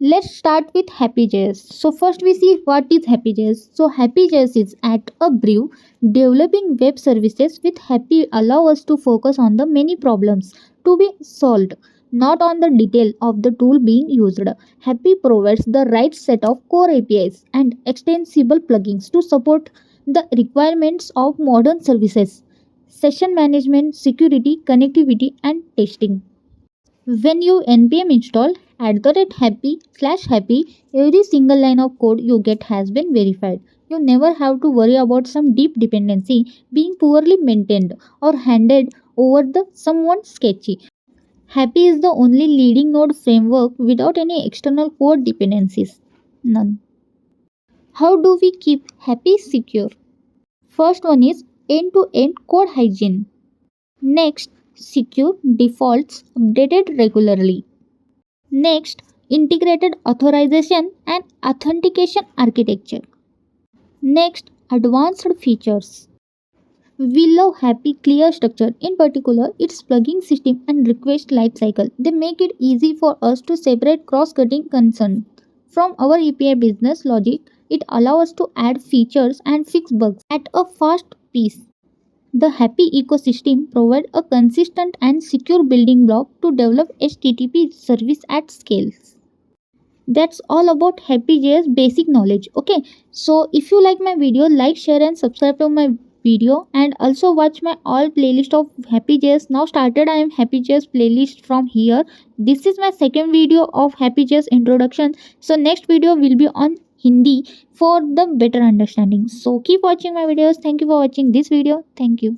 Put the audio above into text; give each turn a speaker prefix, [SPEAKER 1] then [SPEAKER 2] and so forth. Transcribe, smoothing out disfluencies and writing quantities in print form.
[SPEAKER 1] Let's start with Happy.js. So first we see what is Happy.js. So Happy.js is at a brief developing web services with Happy allow us to focus on the many problems to be solved, not on the detail of the tool being used. Happy provides the right set of core APIs and extensible plugins to support the requirements of modern services, session management, security, connectivity, and testing. When you npm install @happy/happy, every single line of code you get has been verified. You never have to worry about some deep dependency being poorly maintained or handed over the someone sketchy. Happy is the only leading node framework without any external code dependencies. None. How do we keep Happy secure? First one is end-to-end code hygiene. Next, secure defaults updated regularly. Next, integrated authorization and authentication architecture. Next, advanced features. We love Happy clear structure, in particular its plugin system and request lifecycle. They make it easy for us to separate cross-cutting concerns. From our API business logic, it allows us to add features and fix bugs at a fast pace. The Happy ecosystem provides a consistent and secure building block to develop HTTP service at scale. That's all about Happy.js basic knowledge. Okay, so if you like my video, like, share, and subscribe to my video, and also watch my all playlist of Happy.js. Now started, I am Happy.js playlist from here. This is my second video of Happy.js introduction. So next video will be on Hindi for the better understanding. So keep watching my videos. Thank you for watching this video. Thank you.